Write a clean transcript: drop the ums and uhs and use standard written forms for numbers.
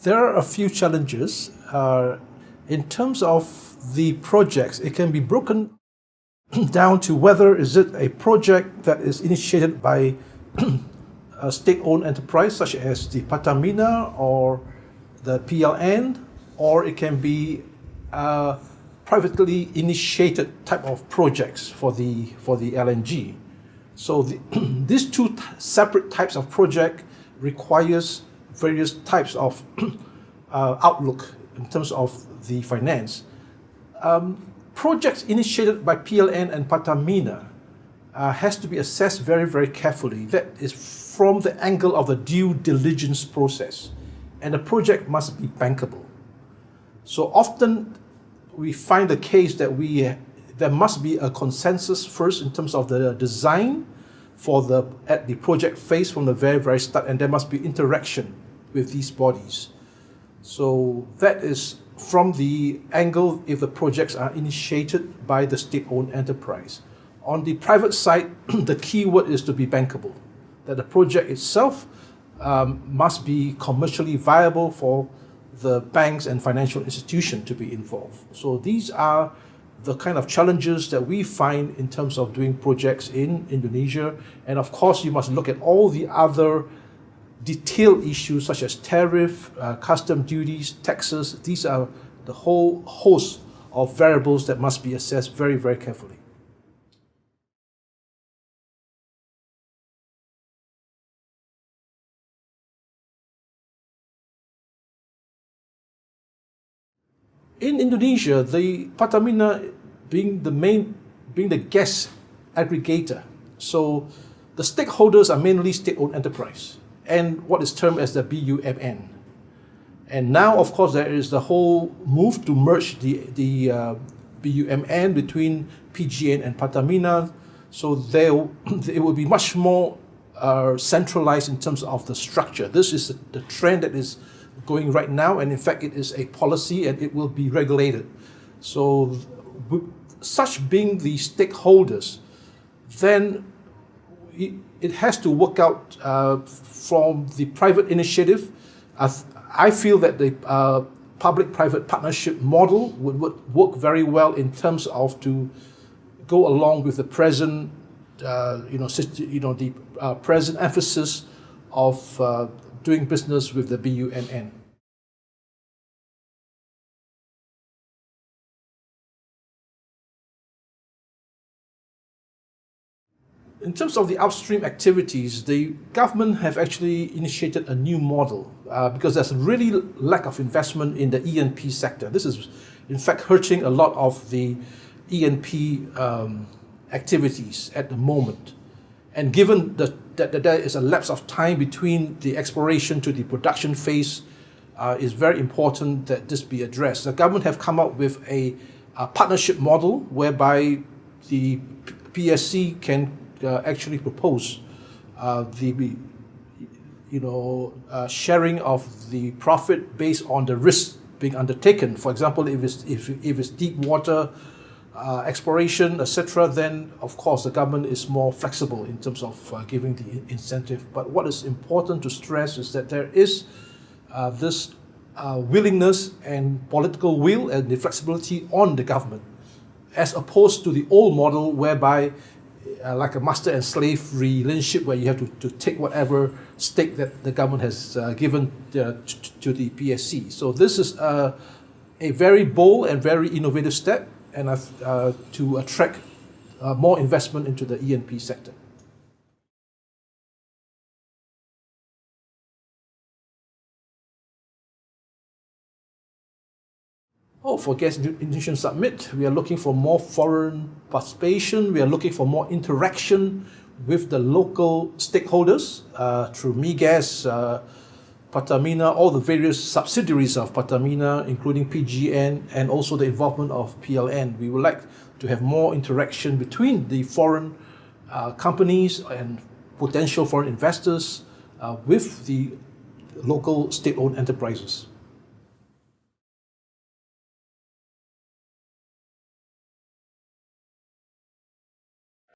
There are a few challenges. In terms of the projects, it can be broken down to whether is it a project that is initiated by a state-owned enterprise such as the Pertamina or the PLN, or it can be a privately initiated type of projects for the LNG. So these two separate types of project requires various types of outlook in terms of the finance. Projects initiated by PLN and Pertamina has to be assessed very, very carefully. That is from the angle of the due diligence process. And the project must be bankable. So often we find the case that there must be a consensus first in terms of the design at the project phase from the very, very start, and there must be interaction with these bodies. So that is from the angle if the projects are initiated by the state-owned enterprise. On the private side, the key word is to be bankable, that the project itself must be commercially viable for the banks and financial institutions to be involved. So these are the kind of challenges that we find in terms of doing projects in Indonesia. And of course, you must look at all the other detailed issues such as tariff, custom duties, taxes. These are the whole host of variables that must be assessed very, very carefully. In Indonesia, the Pertamina being the gas aggregator, so the stakeholders are mainly state-owned enterprise and what is termed as the BUMN. And now, of course, there is the whole move to merge the BUMN between PGN and Pertamina, so it will be much more centralized in terms of the structure. This is the trend that is going right now, and in fact it is a policy and it will be regulated. So such being the stakeholders, then it has to work out from the private initiative. I feel that the public-private partnership model would work very well in terms of to go along with the present present emphasis of doing business with the BUMN. In terms of the upstream activities, the government have actually initiated a new model because there's a really lack of investment in the E&P sector. This is, in fact, hurting a lot of the E&P activities at the moment. And given that there is a lapse of time between the exploration to the production phase, it's very important that this be addressed. The government have come up with a partnership model whereby the PSC can actually propose the sharing of the profit based on the risk being undertaken. For example, if it's deep water exploration, etc., then of course the government is more flexible in terms of giving the incentive. But what is important to stress is that there is this willingness and political will and the flexibility on the government, as opposed to the old model whereby like a master and slave relationship where you have to take whatever stake that the government has given to the PSC. So this is a very bold and very innovative step and to attract more investment into the E&P sector. For Gas Indonesia Summit, we are looking for more foreign participation. We are looking for more interaction with the local stakeholders through MIGAS, Pertamina, all the various subsidiaries of Pertamina, including PGN, and also the involvement of PLN. We would like to have more interaction between the foreign companies and potential foreign investors with the local state-owned enterprises.